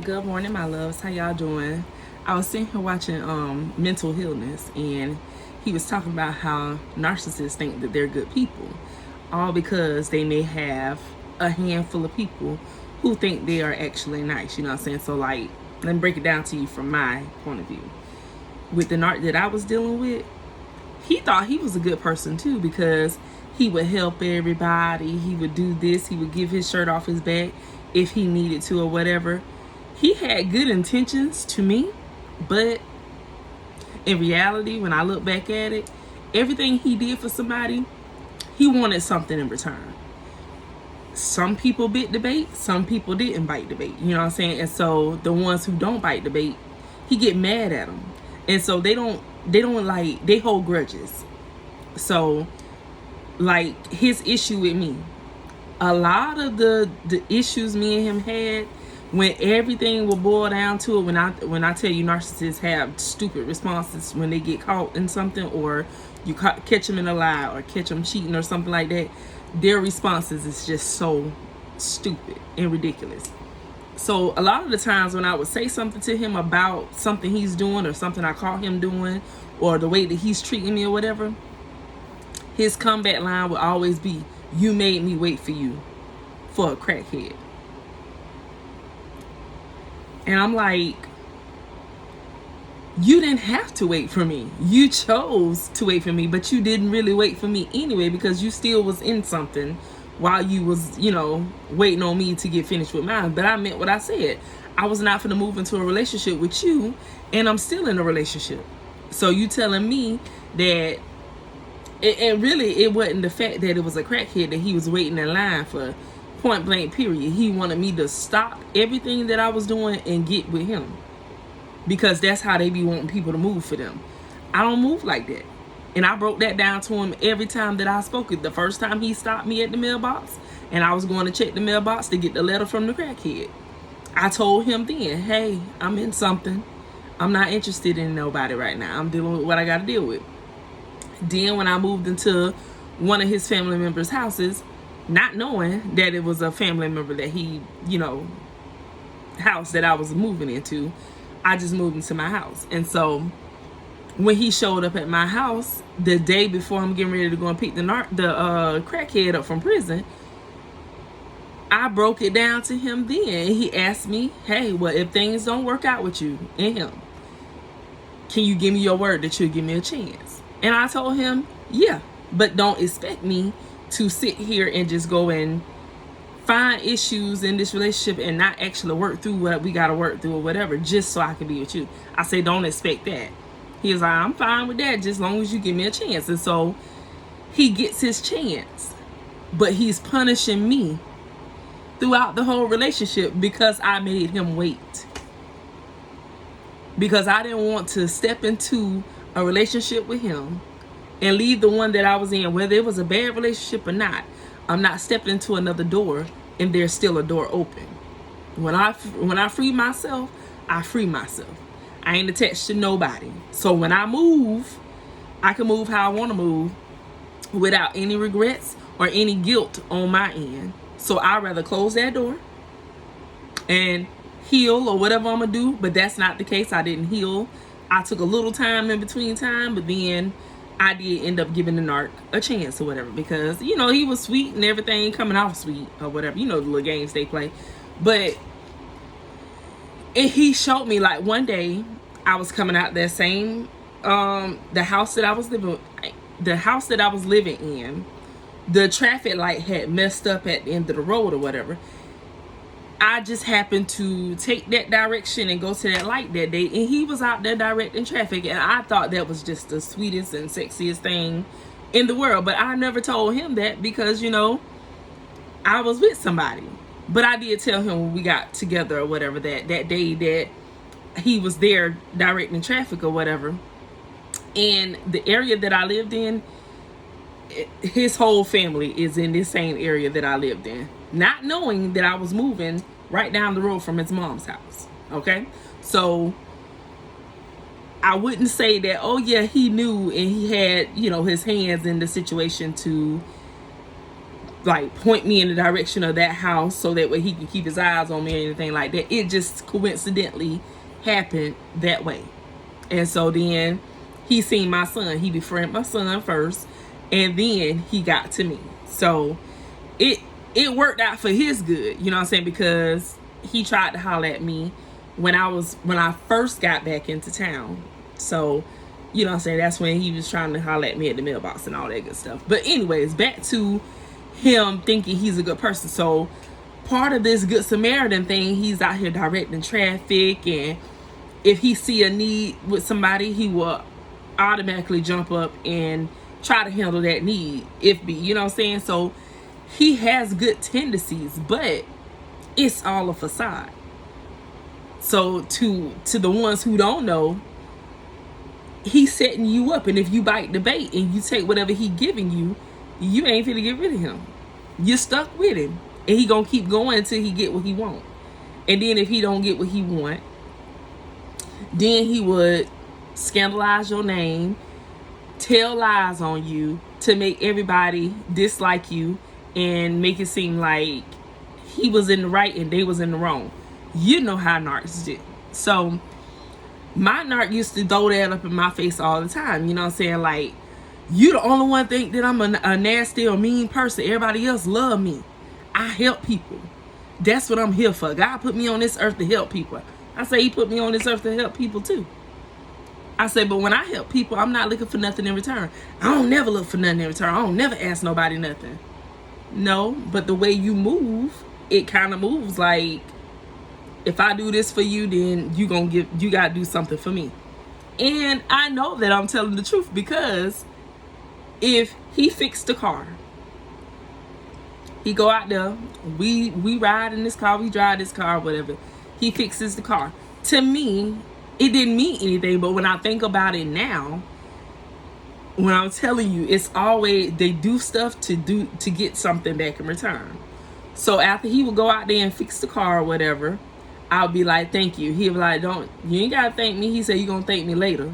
Good morning, my loves. How y'all doing? I was sitting here watching Mental Illness, and he was talking about how narcissists think that they're good people, all because they may have a handful of people who think they are actually nice. You know what I'm saying? So, like, let me break it down to you from my point of view. With the narc that I was dealing with, he thought he was a good person too, because he would help everybody. He would do this. He would give his shirt off his back if he needed to or whatever. He had good intentions to me, but in reality, when I look back at it, everything he did for somebody, he wanted something in return. Some people bit the bait, some people didn't bite the bait. You know what I'm saying? And so the ones who don't bite the bait, he get mad at them. And so they hold grudges. So, like, his issue with me, a lot of the issues me and him had, when everything will boil down to it, when I tell you narcissists have stupid responses when they get caught in something, or you catch them in a lie or catch them cheating or something like that, their responses is just so stupid and ridiculous. So a lot of the times when I would say something to him about something he's doing or something I caught him doing, or the way that he's treating me or whatever, his comeback line would always be, "You made me wait for you for a crackhead." And I'm like, you didn't have to wait for me. You chose to wait for me, but you didn't really wait for me anyway, because you still was in something while you was, waiting on me to get finished with mine. But I meant what I said. I was not finna move into a relationship with you, and I'm still in a relationship. So you telling me that, and really it wasn't the fact that it was a crackhead that he was waiting in line for, point blank period. He wanted me to stop everything that I was doing and get with him, because that's how they be wanting people to move for them. I don't move like that. And I broke that down to him every time that I spoke it. The first time he stopped me at the mailbox and I was going to check the mailbox to get the letter from the crackhead, I told him then, hey, I'm in something. I'm not interested in nobody right now. I'm dealing with what I got to deal with. Then when I moved into one of his family members' houses, not knowing that it was a family member that he, house that I was moving into, I just moved into my house. And so when he showed up at my house the day before I'm getting ready to go and pick the crackhead up from prison, I broke it down to him then. He asked me, hey, well, if things don't work out with you and him, can you give me your word that you'll give me a chance? And I told him, yeah, but don't expect me to sit here and just go and find issues in this relationship and not actually work through what we got to work through or whatever, just so I can be with you. I say, don't expect that. He was like, I'm fine with that, just as long as you give me a chance. And so he gets his chance, but he's punishing me throughout the whole relationship because I made him wait. Because I didn't want to step into a relationship with him and leave the one that I was in, whether it was a bad relationship or not. I'm not stepping into another door and there's still a door open. When I free myself, I free myself. I ain't attached to nobody. So when I move, I can move how I want to move without any regrets or any guilt on my end. So I'd rather close that door and heal or whatever I'm going to do. But that's not the case. I didn't heal. I took a little time in between time, but then I did end up giving the narc a chance or whatever, because, he was sweet and everything coming off sweet or whatever. The little games they play. But he showed me, like, one day I was coming out that same, the house that I was living in, the traffic light had messed up at the end of the road or whatever. I just happened to take that direction and go to that light that day, and he was out there directing traffic, and I thought that was just the sweetest and sexiest thing in the world. But I never told him that because, I was with somebody. But I did tell him when we got together or whatever that day that he was there directing traffic or whatever. And the area that I lived in, his whole family is in this same area that I lived in, not knowing that I was moving right down the road from his mom's house. Okay, so I wouldn't say that, oh yeah, he knew and he had, his hands in the situation to like point me in the direction of that house so that way he can keep his eyes on me or anything like that. It just coincidentally happened that way. And so then he seen my son. He befriended my son first, and then he got to me. So it worked out for his good, you know what I'm saying? Because he tried to holler at me when I first got back into town. So, you know what I'm saying, that's when he was trying to holler at me at the mailbox and all that good stuff. But anyways, back to him thinking he's a good person. So part of this Good Samaritan thing, he's out here directing traffic, and if he see a need with somebody, he will automatically jump up and try to handle that need, if be, you know what I'm saying? So he has good tendencies, but it's all a facade. So to the ones who don't know, he's setting you up, and if you bite the bait and you take whatever he giving you, you ain't finna get rid of him. You're stuck with him, and he gonna keep going until he get what he want. And then if he don't get what he want, then he would scandalize your name, tell lies on you to make everybody dislike you, and make it seem like he was in the right and they was in the wrong. You know how narcs do. So my narc used to throw that up in my face all the time. You know what I'm saying? Like, you the only one think that I'm a nasty or mean person. Everybody else love me. I help people. That's what I'm here for. God put me on this earth to help people. I say he put me on this earth to help people too. I say, but when I help people, I'm not looking for nothing in return. I don't never look for nothing in return. I don't never ask nobody nothing. No, but the way you move, it kind of moves like, if I do this for you, then you gotta do something for me. And I know that I'm telling the truth, because if he fixed the car, he go out there, we ride in this car, we drive this car, whatever, he fixes the car. To me, it didn't mean anything, but when I think about it now, when I'm telling you, it's always, they do stuff to get something back in return. So after he would go out there and fix the car or whatever, I'll be like, thank you. He'll be like, you ain't gotta thank me. He said, you gonna thank me later.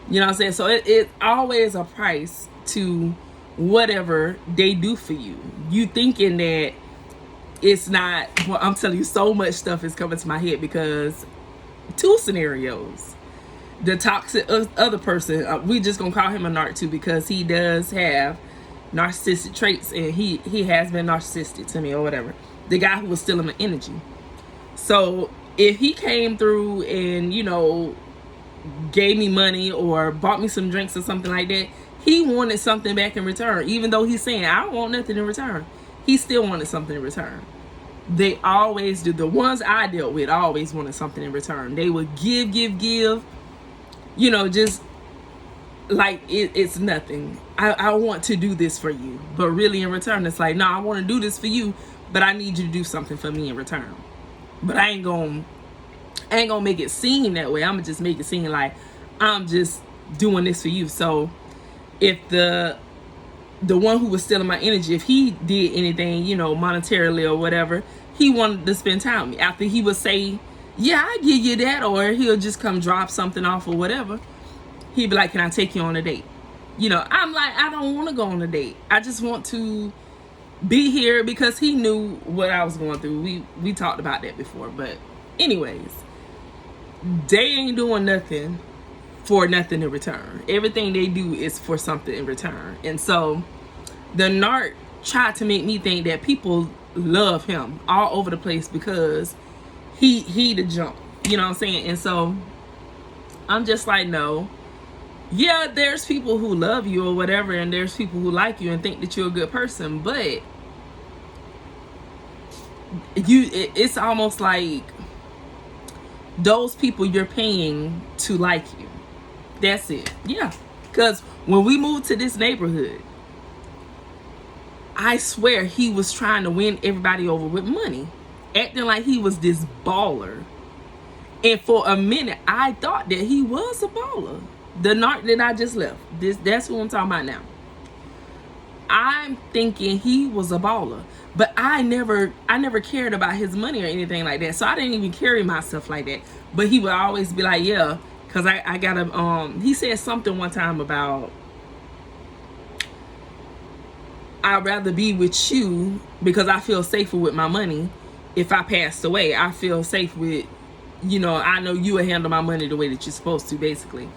You know what I'm saying? So it's always a price to whatever they do for you. You thinking that it's not, well, I'm telling you, so much stuff is coming to my head, because two scenarios. The toxic other person, we just gonna call him a narc too, because he does have narcissistic traits, and he has been narcissistic to me or whatever. The guy who was stealing my energy. So if he came through and, you know, gave me money or bought me some drinks or something like that, he wanted something back in return. Even though he's saying, I don't want nothing in return, he still wanted something in return. They always do. The ones I dealt with always wanted something in return. They would give, you know, just like it's nothing. I want to do this for you, but really in return, it's like, no, I want to do this for you, but I need you to do something for me in return. But I ain't gonna make it seem that way. I'm gonna just make it seem like I'm just doing this for you. So if the one who was stealing my energy, if he did anything, you know, monetarily or whatever, he wanted to spend time with me. After he would say, yeah, I give you that, or he'll just come drop something off or whatever, he'd be like, can I take you on a date? You know, I'm like, I don't want to go on a date. I just want to be here, because he knew what I was going through. We talked about that before. But anyways, they ain't doing nothing for nothing in return. Everything they do is for something in return. And so the narc tried to make me think that people love him all over the place because he the jump, you know what I'm saying? And so I'm just like, no. Yeah, there's people who love you or whatever, and there's people who like you and think that you're a good person, but it's almost like those people you're paying to like you. That's it. Yeah. Because when we moved to this neighborhood, I swear he was trying to win everybody over with money, acting like he was this baller. And for a minute, I thought that he was a baller. The narc that I just left, that's who I'm talking about now. I'm thinking he was a baller, but I never cared about his money or anything like that. So I didn't even carry myself like that. But he would always be like, yeah, because I gotta, he said something one time about, I'd rather be with you because I feel safer with my money. If I passed away, I feel safe with, I know you will handle my money the way that you're supposed to, basically.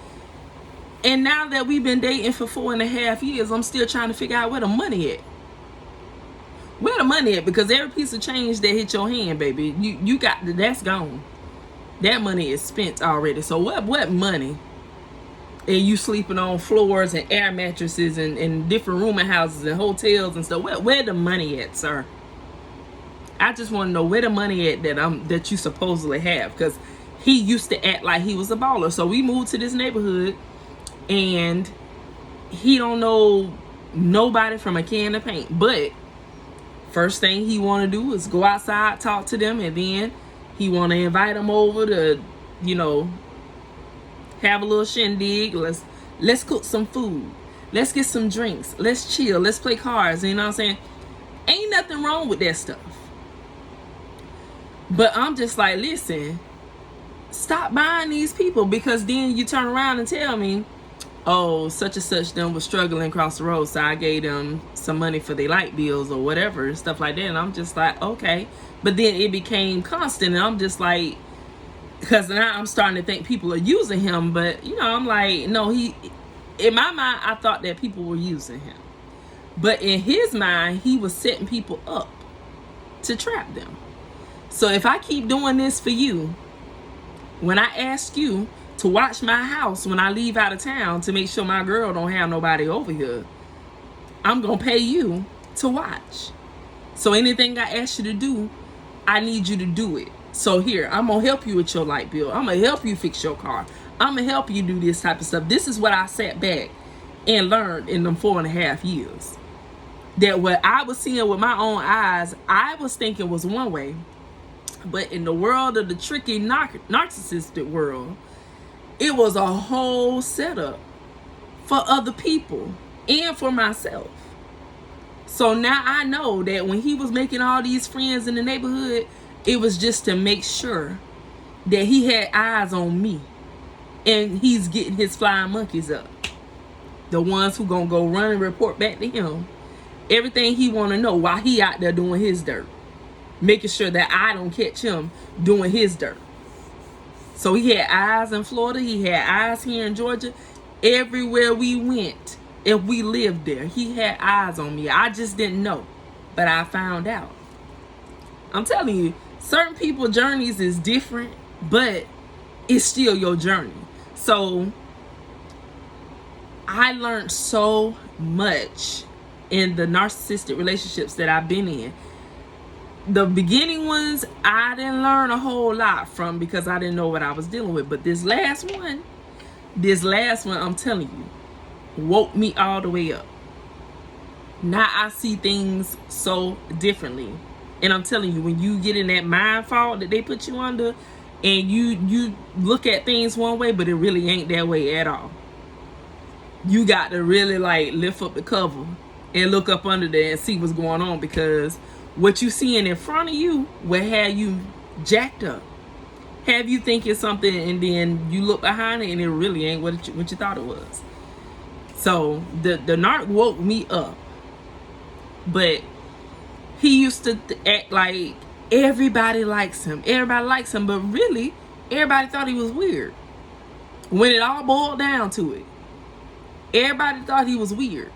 And now that we've been dating for 4.5 years, I'm still trying to figure out where the money at. Where the money at? Because every piece of change that hit your hand, baby, you got that's gone. That money is spent already. So what money? And you sleeping on floors and air mattresses and different rooming houses and hotels and stuff. Where the money at, sir? I just want to know where the money at that you supposedly have. Because he used to act like he was a baller. So we moved to this neighborhood and he don't know nobody from a can of paint. But first thing he want to do is go outside, talk to them, and then he want to invite them over to, have a little shindig. Let's cook some food. Let's get some drinks. Let's chill. Let's play cards. You know what I'm saying? Ain't nothing wrong with that stuff. But I'm just like, listen, stop buying these people, because then you turn around and tell me, oh, such and such them was struggling across the road, so I gave them some money for their light bills or whatever, stuff like that. And I'm just like, okay. But then it became constant, and I'm just like, because now I'm starting to think people are using him. But I'm like, no, in my mind, I thought that people were using him, but in his mind, he was setting people up to trap them. So if I keep doing this for you, when I ask you to watch my house when I leave out of town to make sure my girl don't have nobody over here, I'm gonna pay you to watch. So anything I ask you to do, I need you to do it. So here, I'm gonna help you with your light bill. I'm gonna help you fix your car. I'm gonna help you do this type of stuff. This is what I sat back and learned in them 4.5 years. That what I was seeing with my own eyes, I was thinking was one way. But in the world of the tricky narcissistic world, it was a whole setup for other people and for myself. So now I know that when he was making all these friends in the neighborhood, it was just to make sure that he had eyes on me. And he's getting his flying monkeys up. The ones who gonna go run and report back to him everything he wanna know while he out there doing his dirt. Making sure that I don't catch him doing his dirt. So he had eyes in Florida. He had eyes here in Georgia. Everywhere we went, if we lived there, he had eyes on me. I just didn't know, but I found out. I'm telling you, certain people's journeys is different, but it's still your journey. So I learned so much in the narcissistic relationships that I've been in. The beginning ones, I didn't learn a whole lot from because I didn't know what I was dealing with. But this last one, I'm telling you, woke me all the way up. Now I see things so differently. And I'm telling you, when you get in that mind fog that they put you under, and you look at things one way, but it really ain't that way at all. You got to really lift up the cover and look up under there and see what's going on, because what you seeing in front of you will have you jacked up, have you thinking something, and then you look behind it and it really ain't what you thought it was. So the narc woke me up, but he used to act like everybody likes him, but really everybody thought he was weird. When it all boiled down to it, everybody thought he was weird.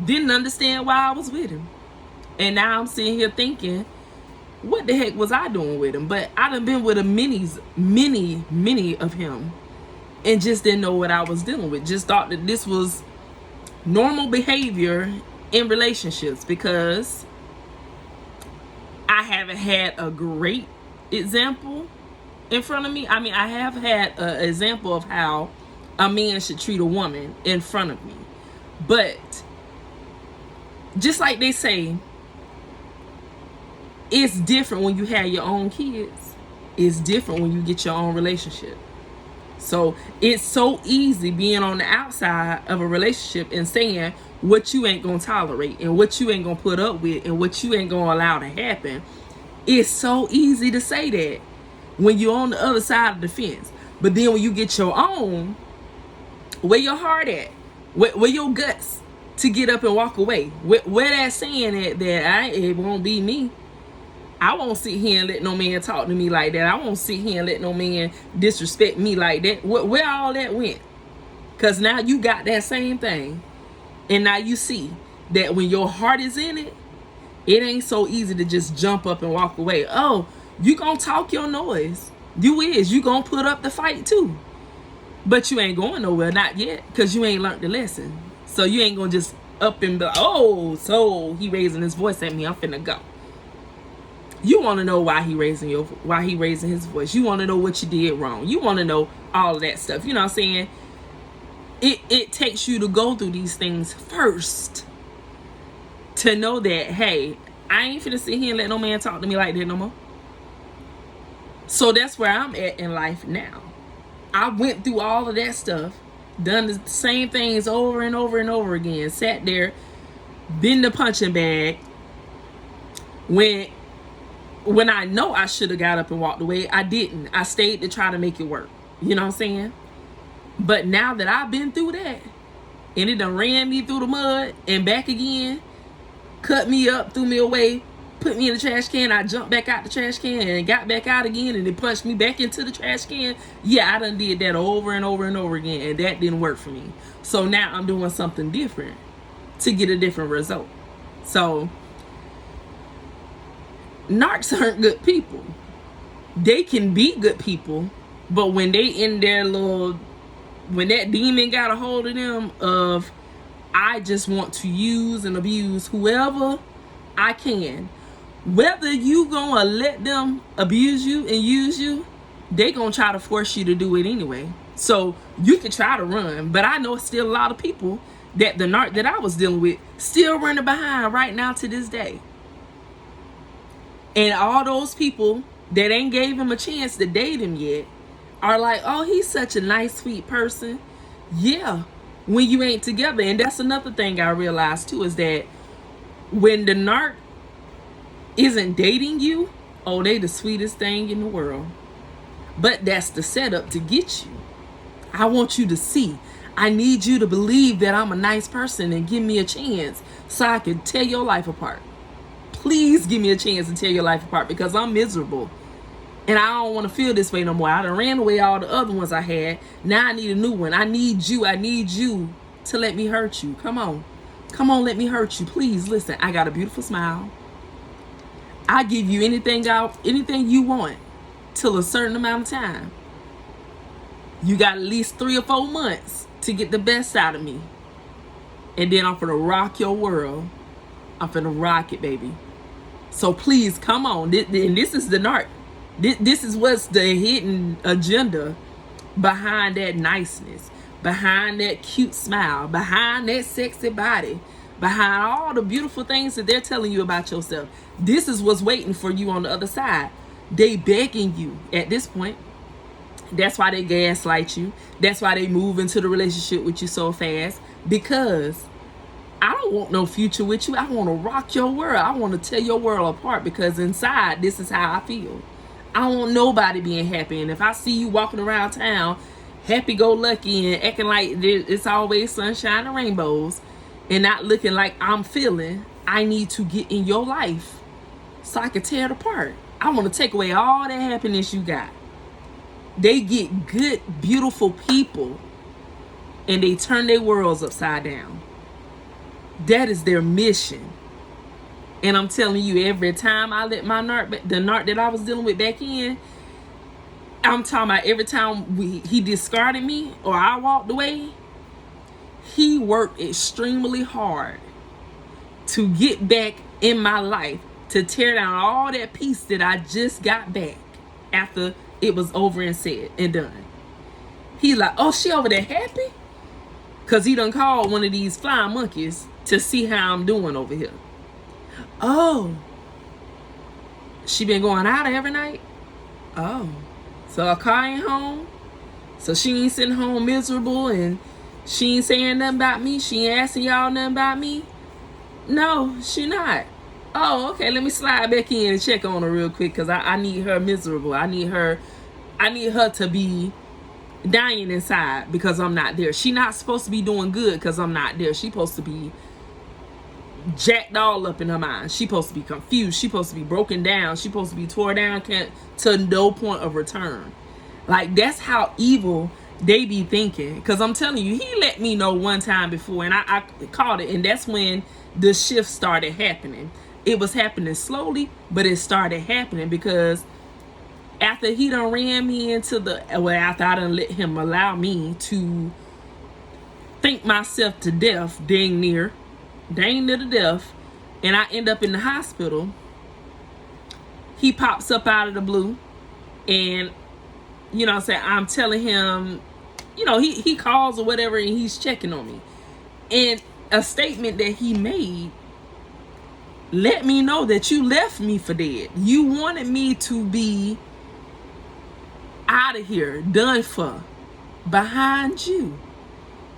Didn't understand why I was with him. And now I'm sitting here thinking, what the heck was I doing with him? But I done been with many of him, and just didn't know what I was dealing with. Just thought that this was normal behavior in relationships, because I haven't had a great example in front of me. I mean, I have had an example of how a man should treat a woman in front of me. But just like they say, it's different when you have your own kids. It's different when you get your own relationship. So it's so easy being on the outside of a relationship and saying what you ain't gonna tolerate and what you ain't gonna put up with and what you ain't gonna allow to happen. It's so easy to say that when you're on the other side of the fence. But then when you get your own, where your heart at? Where your guts? to get up and walk away. Where that saying it won't be me. I won't sit here and let no man talk to me like that. I won't sit here and let no man disrespect me like that. Where all that went? Because now you got that same thing. And now you see that when your heart is in it, it ain't so easy to just jump up and walk away. Oh, you gonna talk your noise. You gonna put up the fight too. But you ain't going nowhere, not yet, because you ain't learned the lesson. So you ain't gonna just up and be like, oh, so he raising his voice at me, I'm finna go. You want to know why he raising his voice. You want to know what you did wrong. You want to know all of that stuff. You know what I'm saying? It takes you to go through these things first to know that, hey, I ain't finna sit here and let no man talk to me like that no more. So that's where I'm at in life now. I went through all of that stuff, done the same things over and over and over again, sat there, been the punching bag. When I know I should have got up and walked away, I didn't. I stayed to try to make it work. You know what I'm saying? But now that I've been through that, and it done ran me through the mud and back again, cut me up, threw me away, put me in the trash can, I jumped back out the trash can and got back out again, and it punched me back into the trash can. Yeah, I done did that over and over and over again, and that didn't work for me. So now I'm doing something different to get a different result. So narcs aren't good people. They can be good people, but when they in their when that demon got a hold of them of, I just want to use and abuse whoever I can, whether you gonna let them abuse you and use you, they gonna try to force you to do it anyway. So you can try to run, but I know still a lot of people that the narc that I was dealing with still running behind right now to this day. And all those people that ain't gave him a chance to date him yet are like, oh, he's such a nice, sweet person. Yeah, when you ain't together. And that's another thing I realized too, is that when the narc isn't dating you, oh, they the sweetest thing in the world. But that's the setup to get you. I want you to see. I need you to believe that I'm a nice person and give me a chance so I can tear your life apart. Please give me a chance to tear your life apart, because I'm miserable. And I don't want to feel this way no more. I done ran away all the other ones I had. Now I need a new one. I need you to let me hurt you. Come on, let me hurt you. Please listen. I got a beautiful smile. I give you anything you want till a certain amount of time. You got at least 3 or 4 months to get the best out of me. And then I'm finna rock your world. I'm finna rock it, baby. So please, come on. And this is the narc. This is what's the hidden agenda behind that niceness, behind that cute smile, behind that sexy body, behind all the beautiful things that they're telling you about yourself. This is what's waiting for you on the other side. They begging you at this point. That's why they gaslight you. That's why they move into the relationship with you so fast, because I don't want no future with you. I want to rock your world. I want to tear your world apart, because inside, this is how I feel. I don't want nobody being happy. And if I see you walking around town happy-go-lucky and acting like it's always sunshine and rainbows and not looking like I'm feeling, I need to get in your life so I can tear it apart. I want to take away all that happiness you got. They get good, beautiful people and they turn their worlds upside down. That is their mission. And I'm telling you, every time I let my the narc that I was dealing with back in, I'm talking about every time he discarded me or I walked away, he worked extremely hard to get back in my life, to tear down all that piece that I just got back after it was over and said and done. He like, oh, she over there happy? Because he done called one of these flying monkeys to see how I'm doing over here. Oh, she been going out every night? Oh, so her car ain't home? So she ain't sitting home miserable and she ain't saying nothing about me? She ain't asking y'all nothing about me? No, she not. Oh, okay, let me slide back in and check on her real quick, because I need her miserable. I need her to be dying inside because I'm not there. She not supposed to be doing good because I'm not there. She supposed to be jacked all up in her mind. She supposed to be confused. She supposed to be broken down. She supposed to be tore down to no point of return. Like, that's how evil they be thinking. Because I'm telling you, he let me know one time before, and I caught it, and that's when the shift started happening. It was happening slowly, but it started happening because after he done ran me into after I done let him allow me to think myself to death, dang near to death, and I end up in the hospital, he pops up out of the blue, and, you know what I'm saying, I'm telling him, you know, he calls or whatever, and he's checking on me. And a statement that he made let me know that you left me for dead. You wanted me to be out of here, done for, behind you.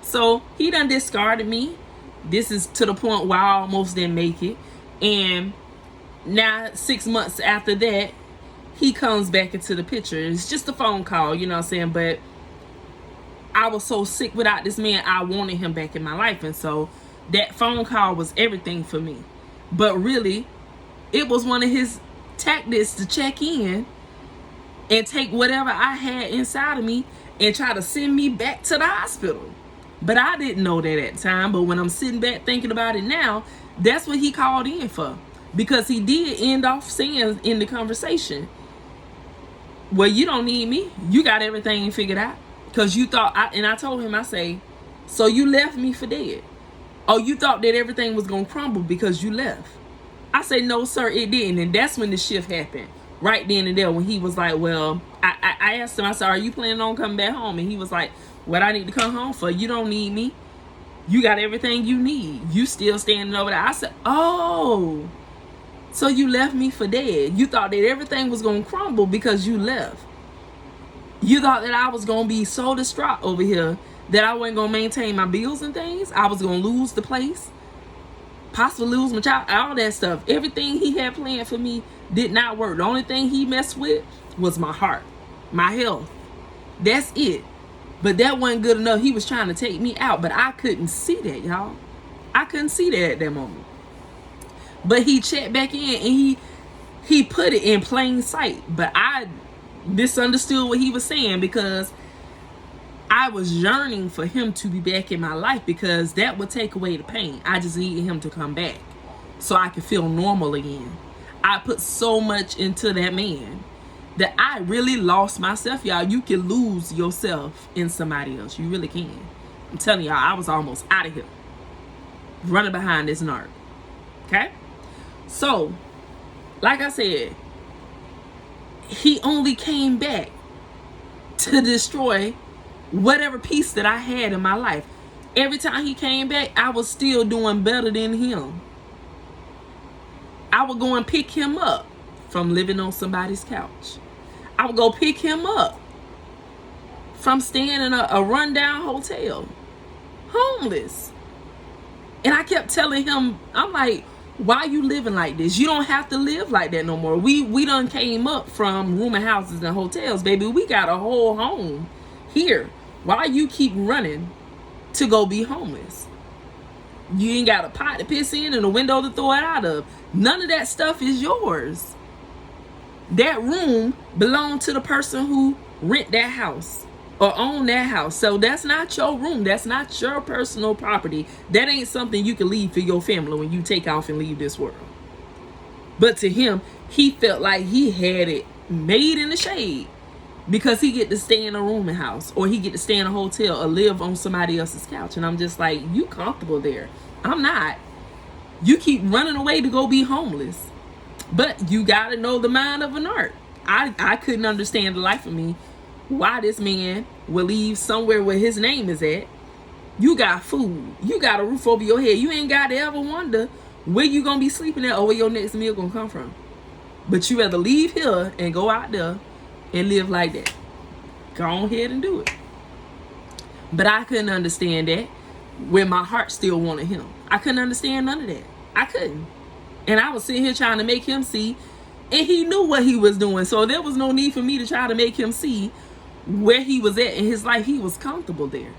So he done discarded me. This is to the point where I almost didn't make it. And now 6 months after that, he comes back into the picture. It's just a phone call, you know what I'm saying? But I was so sick without this man, I wanted him back in my life. And so that phone call was everything for me. But really, it was one of his tactics to check in and take whatever I had inside of me and try to send me back to the hospital. But I didn't know that at the time. But when I'm sitting back thinking about it now, that's what he called in for. Because he did end off saying in the conversation, well, you don't need me. You got everything figured out. Because you thought, and I told him, I say, so you left me for dead. Oh, you thought that everything was going to crumble because you left. I say, no, sir, it didn't. And that's when the shift happened. Right then and there, when he was like, well, I asked him, I said, are you planning on coming back home? And he was like, what I need to come home for? You don't need me. You got everything you need. You still standing over there. I said, oh, so you left me for dead. You thought that everything was going to crumble because you left. You thought that I was going to be so distraught over here that I wasn't going to maintain my bills and things. I was going to lose the place, possibly lose my child, all that stuff. Everything he had planned for me did not work. The only thing he messed with was my heart, my health. That's it. But that wasn't good enough. He was trying to take me out, but I couldn't see that, y'all. I couldn't see that at that moment. But he checked back in and he put it in plain sight. But I misunderstood what he was saying because I was yearning for him to be back in my life because that would take away the pain. I just needed him to come back so I could feel normal again. I put so much into that man that I really lost myself, y'all. You can lose yourself in somebody else. You really can. I'm telling y'all, I was almost out of here running behind this narc. Okay? So, like I said, he only came back to destroy whatever piece that I had in my life. Every time he came back, I was still doing better than him. I would go and pick him up from living on somebody's couch. I would go pick him up from staying in a rundown hotel, homeless. And I kept telling him, I'm like, why you living like this? You don't have to live like that no more. We done came up from rooming houses and hotels, baby. We got a whole home here. Why you keep running to go be homeless? You ain't got a pot to piss in and a window to throw it out of. None of that stuff is yours. That room belonged to the person who rent that house or own that house. So that's not your room. That's not your personal property. That ain't something you can leave for your family when you take off and leave this world. But to him, he felt like he had it made in the shade because he get to stay in a rooming house or he get to stay in a hotel or live on somebody else's couch. And I'm just like, you comfortable there. I'm not. You keep running away to go be homeless. But you got to know the mind of an narc. I couldn't understand the life of me why this man will leave somewhere where his name is at. You got food. You got a roof over your head. You ain't got to ever wonder where you going to be sleeping at or where your next meal going to come from. But you rather leave here and go out there and live like that. Go on ahead and do it. But I couldn't understand that when my heart still wanted him. I couldn't understand none of that. I couldn't. And I was sitting here trying to make him see, and he knew what he was doing. So there was no need for me to try to make him see where he was at in his life, he was comfortable there.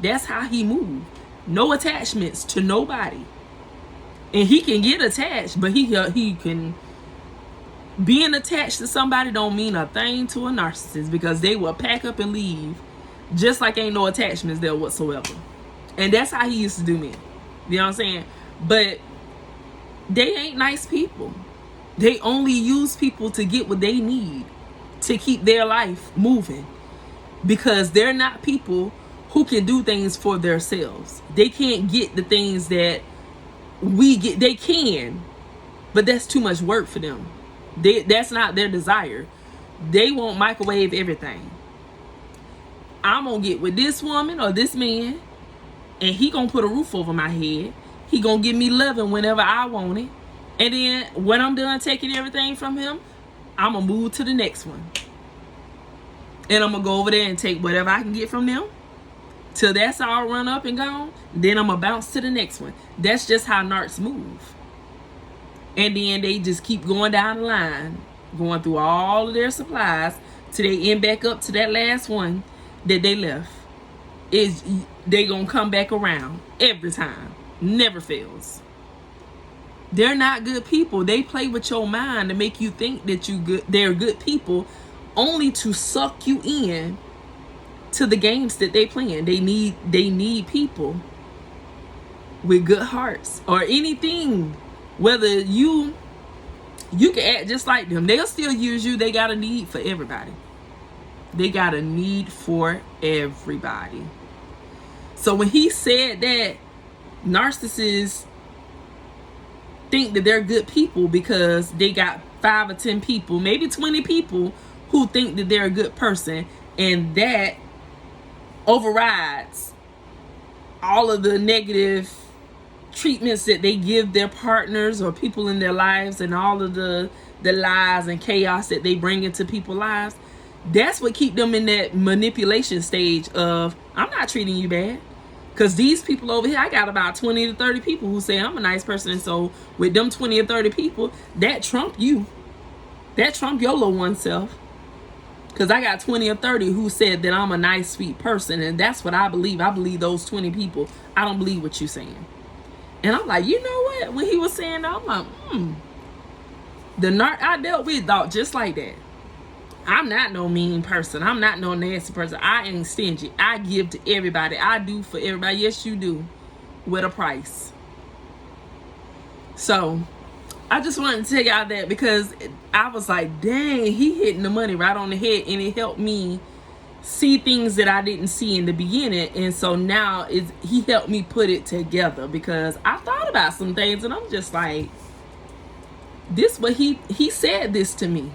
That's how he moved. No attachments to nobody. And he can get attached, but he can, being attached to somebody don't mean a thing to a narcissist, because they will pack up and leave just like ain't no attachments there whatsoever. And that's how he used to do me. You know what I'm saying? But they ain't nice people. They only use people to get what they need to keep their life moving, because they're not people who can do things for themselves. They can't get the things that we get. They can, but that's too much work for them. That's not their desire. They won't microwave everything. I'm gonna get with this woman or this man, and he gonna put a roof over my head. He gonna give me loving whenever I want it. And then when I'm done taking everything from him, I'm gonna move to the next one. And I'm gonna go over there and take whatever I can get from them till that's all run up and gone. Then I'm gonna bounce to the next one. That's just how narcs move. And then they just keep going down the line, going through all of their supplies till they end back up to that last one that they left. They gonna come back around every time. Never fails. They're not good people. They play with your mind to make you think that they're good people, only to suck you in to the games that they playing. They need people with good hearts or anything. Whether you can act just like them, they'll still use you. They got a need for everybody. They got a need for everybody. So when he said that narcissists think that they're good people because they got 5 or 10 people, maybe 20 people who think that they're a good person, and that overrides all of the negative treatments that they give their partners or people in their lives, and all of the lies and chaos that they bring into people's lives. That's what keep them in that manipulation stage of, I'm not treating you bad. Because these people over here, I got about 20 to 30 people who say I'm a nice person. And so with them 20 or 30 people, that trump you. That trump your little one self. Because I got 20 or 30 who said that I'm a nice, sweet person. And that's what I believe. I believe those 20 people. I don't believe what you're saying. And I'm like, you know what? When he was saying that, I'm like, The narc I dealt with thought just like that. I'm not no mean person. I'm not no nasty person. I ain't stingy. I give to everybody. I do for everybody. Yes, you do. With a price. So, I just wanted to tell y'all that, because I was like, dang, he hitting the money right on the head. And it helped me see things that I didn't see in the beginning. And so now he helped me put it together, because I thought about some things and I'm just like, this what he said this to me.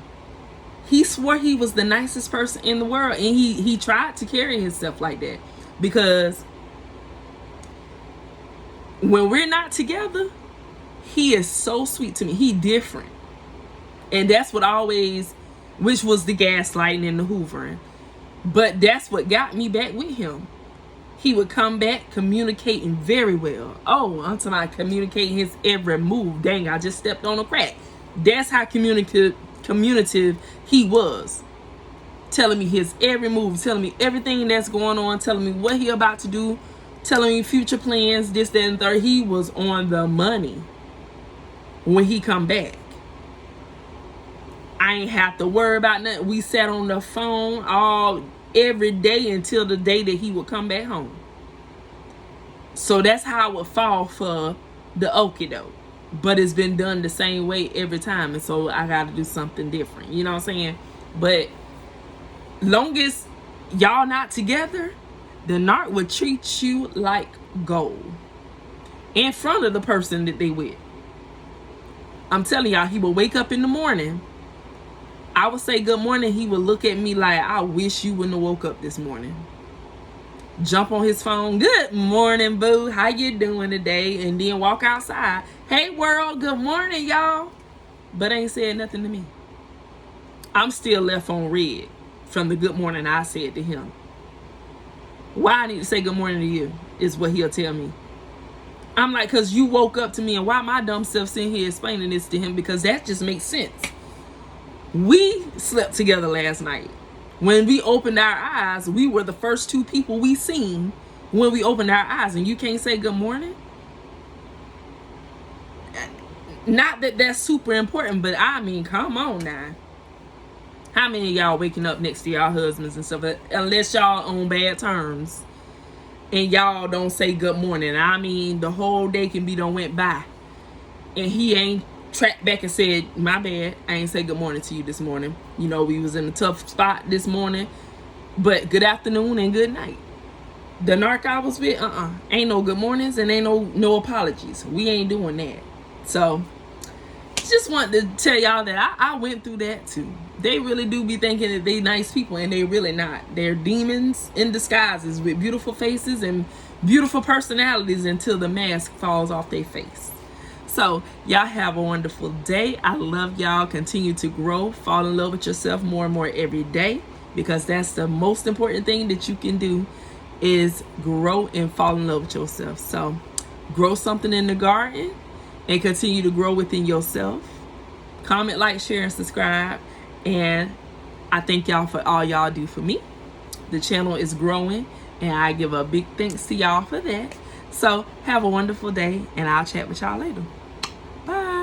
He swore he was the nicest person in the world, and he tried to carry himself like that, because when we're not together, he is so sweet to me. He different. And that's what always, which was the gaslighting and the hoovering. But that's what got me back with him. He would come back communicating very well. Oh, I'm talking about communicating his every move. Dang, I just stepped on a crack. That's how communicative he was. Telling me his every move, telling me everything that's going on, telling me what he about to do, telling me future plans, this, that, and third. He was on the money when he come back. I ain't have to worry about nothing. We sat on the phone every day until the day that he would come back home. So that's how I would fall for the okie doke. But it's been done the same way every time. And so I got to do something different. You know what I'm saying? But long as y'all not together, the narc would treat you like gold in front of the person that they with. I'm telling y'all, he would wake up in the morning. I would say good morning. He would look at me like, I wish you wouldn't have woke up this morning. Jump on his phone. Good morning, boo. How you doing today? And then walk outside. Hey, world. Good morning, y'all. But ain't said nothing to me. I'm still left on red from the good morning I said to him. Why I need to say good morning to you is what he'll tell me. I'm like, because you woke up to me, and why my dumb self sitting here explaining this to him? Because that just makes sense. We slept together last night. When we opened our eyes, we were the first two people we seen when we opened our eyes, and you can't say good morning? Not that that's super important, but I mean, come on now. How many of y'all waking up next to y'all husbands and stuff, unless y'all on bad terms, and y'all don't say good morning? I mean, the whole day can be done went by, and he ain't tracked back and said, my bad, I ain't say good morning to you this morning. You know, we was in a tough spot this morning, but good afternoon and good night. The narc I was with, ain't no good mornings and ain't no apologies. We ain't doing that. So just want to tell y'all that I went through that too. They really do be thinking that they nice people, and they really not. They're demons in disguises with beautiful faces and beautiful personalities until the mask falls off their face. So y'all have a wonderful day. I love y'all. Continue to grow, fall in love with yourself more and more every day, because that's the most important thing that you can do, is grow and fall in love with yourself. So grow something in the garden and continue to grow within yourself. Comment, like, share, and subscribe. And I thank y'all for all y'all do for me. The channel is growing, and I give a big thanks to y'all for that. So have a wonderful day, and I'll chat with y'all later. Bye.